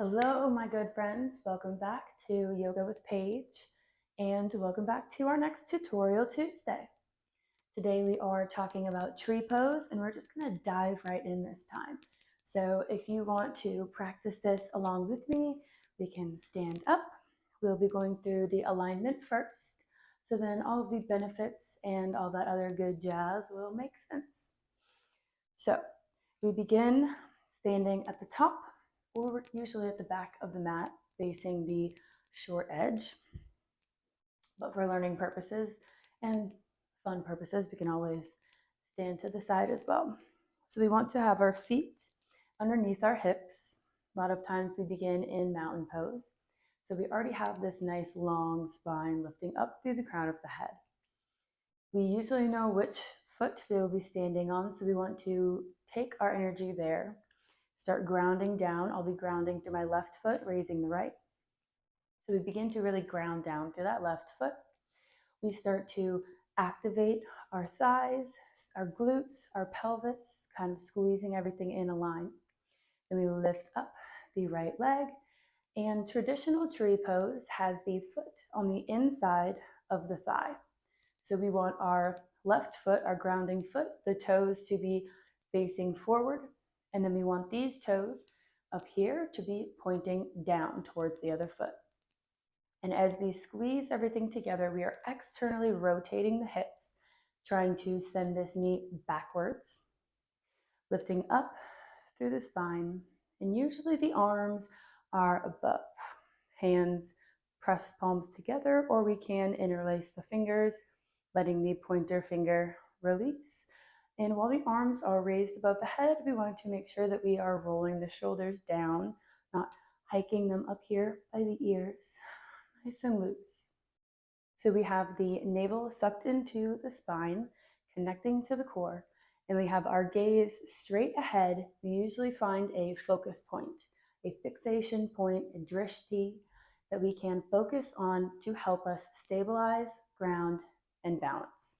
Hello, my good friends. Welcome back to Yoga with Paige, and welcome back to our next tutorial Tuesday. Today we are talking about tree pose, and we're just going to dive right in this time. So if you want to practice this along with me, we can stand up. We'll be going through the alignment first, so then all of the benefits and all that other good jazz will make sense. So we begin standing at the top, or usually at the back of the mat, facing the short edge. But for learning purposes and fun purposes, we can always stand to the side as well. So we want to have our feet underneath our hips. A lot of times we begin in mountain pose. So we already have this nice long spine lifting up through the crown of the head. We usually know which foot we will be standing on, so we want to take our energy there. Start grounding down. I'll be grounding through my left foot, raising the right. So we begin to really ground down through that left foot. We start to activate our thighs, our glutes, our pelvis, kind of squeezing everything in a line. Then we lift up the right leg. And traditional tree pose has the foot on the inside of the thigh. So we want our left foot, our grounding foot, the toes to be facing forward. And then we want these toes up here to be pointing down towards the other foot. And as we squeeze everything together, we are externally rotating the hips, trying to send this knee backwards, lifting up through the spine. And usually the arms are above. Hands press palms together, or we can interlace the fingers, letting the pointer finger release. And while the arms are raised above the head, we want to make sure that we are rolling the shoulders down, not hiking them up here by the ears, nice and loose. So we have the navel sucked into the spine, connecting to the core, and we have our gaze straight ahead. We usually find a focus point, a fixation point, a drishti that we can focus on to help us stabilize, ground, and balance.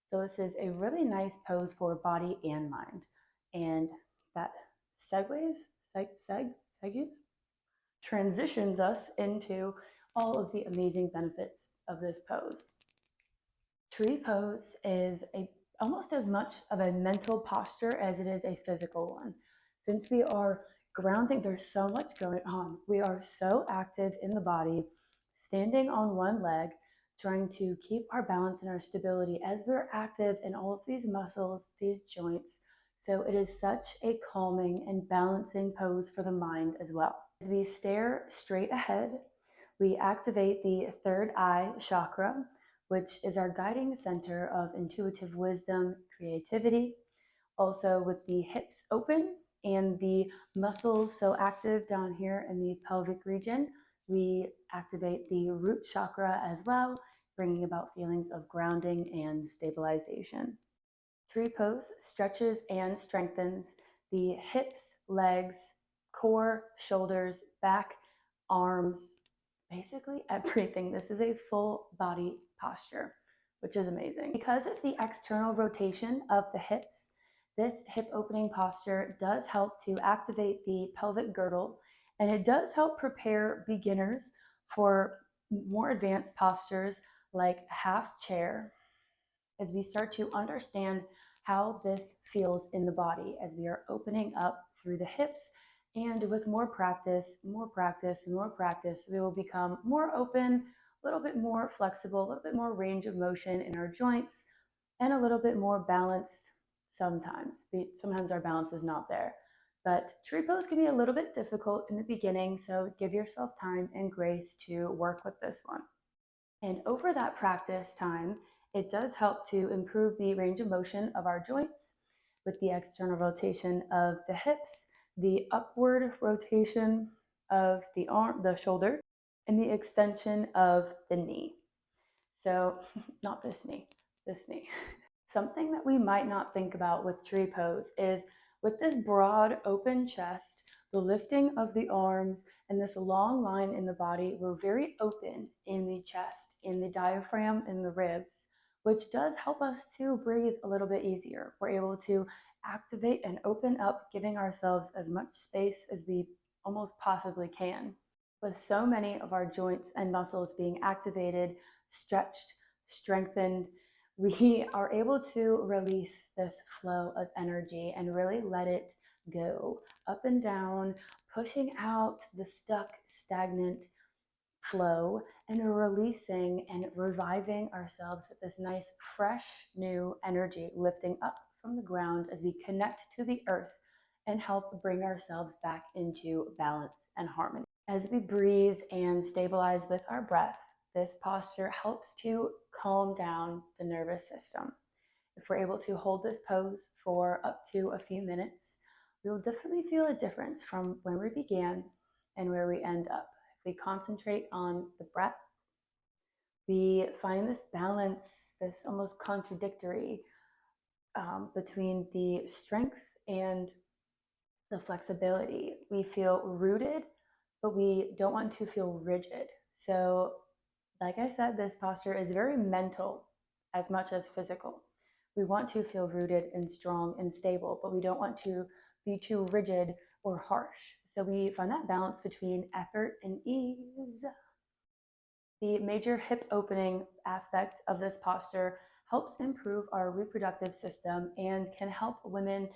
So this is a really nice pose for body and mind. And that transitions us into all of the amazing benefits of this pose. Tree pose is almost as much of a mental posture as it is a physical one. Since we are grounding, there's so much going on. We are so active in the body, standing on one leg, trying to keep our balance and our stability as we're active in all of these muscles, these joints. So it is such a calming and balancing pose for the mind as well. As we stare straight ahead, we activate the third eye chakra, which is our guiding center of intuitive wisdom, creativity. Also with the hips open and the muscles so active down here in the pelvic region, we activate the root chakra as well, bringing about feelings of grounding and stabilization. Tree pose stretches and strengthens the hips, legs, core, shoulders, back, arms, basically everything. This is a full body posture, which is amazing. Because of the external rotation of the hips, this hip opening posture does help to activate the pelvic girdle, and it does help prepare beginners for more advanced postures like half chair, as we start to understand how this feels in the body as we are opening up through the hips. And with more practice, and more practice, we will become more open, a little bit more flexible, a little bit more range of motion in our joints, and a little bit more balance sometimes. Sometimes our balance is not there. But tree pose can be a little bit difficult in the beginning, so give yourself time and grace to work with this one. And over that practice time, it does help to improve the range of motion of our joints with the external rotation of the hips, the upward rotation of the arm, the shoulder, and the extension of the knee. So not this knee, this knee. Something that we might not think about with tree pose is with this broad open chest, the lifting of the arms, and this long line in the body, we're very open in the chest, in the diaphragm, in the ribs, which does help us to breathe a little bit easier. We're able to activate and open up, giving ourselves as much space as we almost possibly can. With so many of our joints and muscles being activated, stretched, strengthened, we are able to release this flow of energy and really let it go up and down, pushing out the stuck, stagnant flow and releasing and reviving ourselves with this nice, fresh, new energy, lifting up from the ground as we connect to the earth and help bring ourselves back into balance and harmony. As we breathe and stabilize with our breath, this posture helps to calm down the nervous system. If we're able to hold this pose for up to a few minutes, we will definitely feel a difference from where we began and where we end up. If we concentrate on the breath, we find this balance, this almost contradictory between the strength and the flexibility. We feel rooted, but we don't want to feel rigid. So, like I said, this posture is very mental as much as physical. We want to feel rooted and strong and stable, but we don't want to be too rigid or harsh. So we find that balance between effort and ease. The major hip opening aspect of this posture helps improve our reproductive system and can help women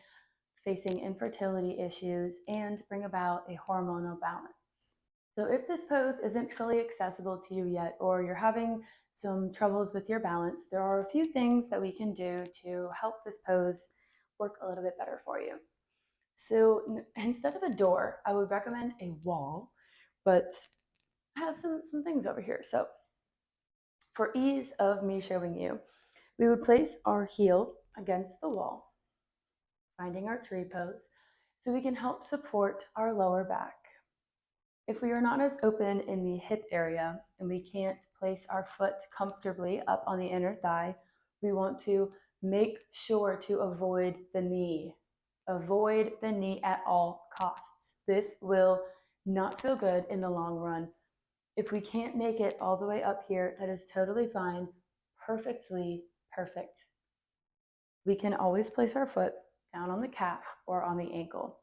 facing infertility issues and bring about a hormonal balance. So if this pose isn't fully accessible to you yet, or you're having some troubles with your balance, there are a few things that we can do to help this pose work a little bit better for you. So instead of a door, I would recommend a wall, but I have some things over here. So for ease of me showing you, we would place our heel against the wall, finding our tree pose, so we can help support our lower back. If we are not as open in the hip area and we can't place our foot comfortably up on the inner thigh, we want to make sure to avoid the knee. Avoid the knee at all costs. This will not feel good in the long run. If we can't make it all the way up here, that is totally fine. Perfectly perfect. We can always place our foot down on the calf or on the ankle.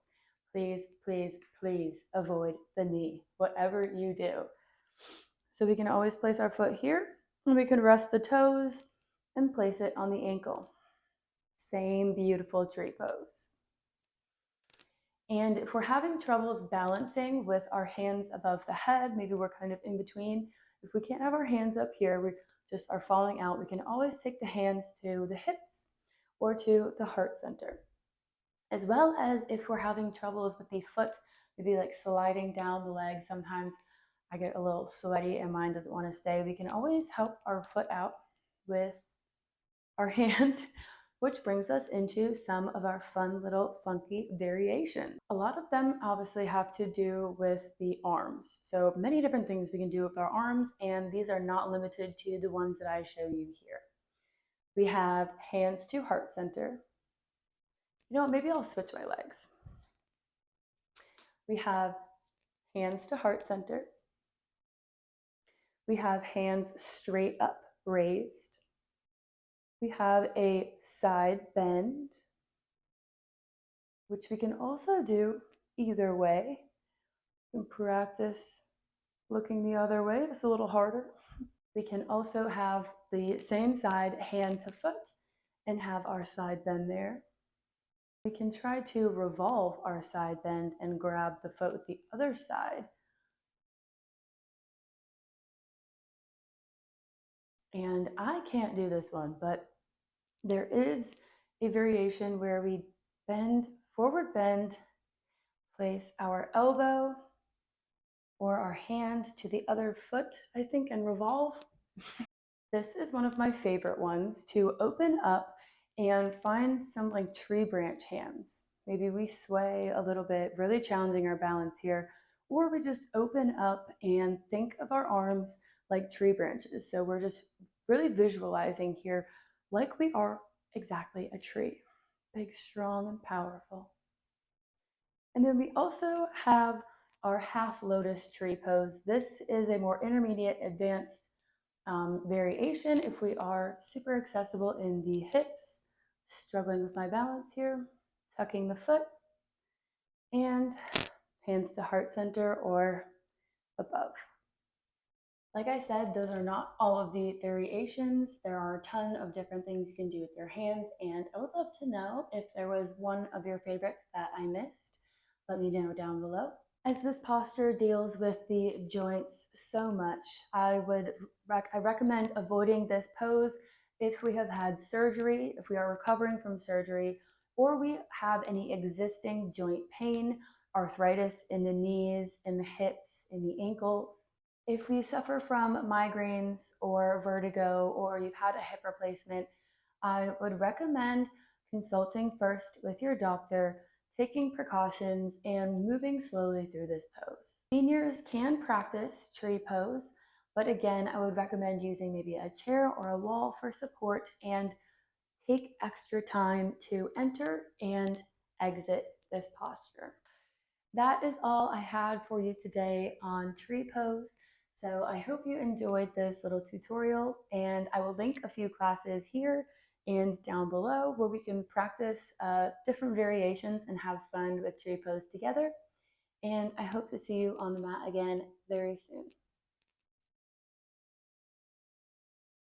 Please, please, please avoid the knee, whatever you do. So we can always place our foot here, and we can rest the toes and place it on the ankle. Same beautiful tree pose. And if we're having troubles balancing with our hands above the head, maybe we're kind of in between. If we can't have our hands up here, we just are falling out, we can always take the hands to the hips or to the heart center. As well as if we're having troubles with the foot, maybe like sliding down the leg. Sometimes I get a little sweaty and mine doesn't want to stay. We can always help our foot out with our hand, which brings us into some of our fun little funky variations. A lot of them obviously have to do with the arms. So many different things we can do with our arms, and these are not limited to the ones that I show you here. We have hands to heart center. You know what, maybe I'll switch my legs. We have hands to heart center. We have hands straight up, raised. We have a side bend, which we can also do either way. You can practice looking the other way. It's a little harder. We can also have the same side hand to foot and have our side bend there. We can try to revolve our side bend and grab the foot with the other side. And I can't do this one, but there is a variation where we bend, forward bend, place our elbow or our hand to the other foot, I think, and revolve. This is one of my favorite ones, to open up and find some like tree branch hands. Maybe we sway a little bit, really challenging our balance here, or we just open up and think of our arms like tree branches. So we're just really visualizing here like we are exactly a tree, big, strong, and powerful. And then we also have our half lotus tree pose. This is a more intermediate, advanced variation if we are super accessible in the hips, struggling with my balance here, tucking the foot, and hands to heart center or above. Like I said, those are not all of the variations. There are a ton of different things you can do with your hands, and I would love to know if there was one of your favorites that I missed. Let me know down below. As this posture deals with the joints so much, I recommend avoiding this pose if we have had surgery, if we are recovering from surgery, or we have any existing joint pain, arthritis in the knees, in the hips, in the ankles. If you suffer from migraines or vertigo, or you've had a hip replacement, I would recommend consulting first with your doctor, taking precautions, and moving slowly through this pose. Seniors can practice tree pose, but again, I would recommend using maybe a chair or a wall for support and take extra time to enter and exit this posture. That is all I had for you today on tree pose. So I hope you enjoyed this little tutorial, and I will link a few classes here and down below where we can practice different variations and have fun with tree pose together. And I hope to see you on the mat again very soon.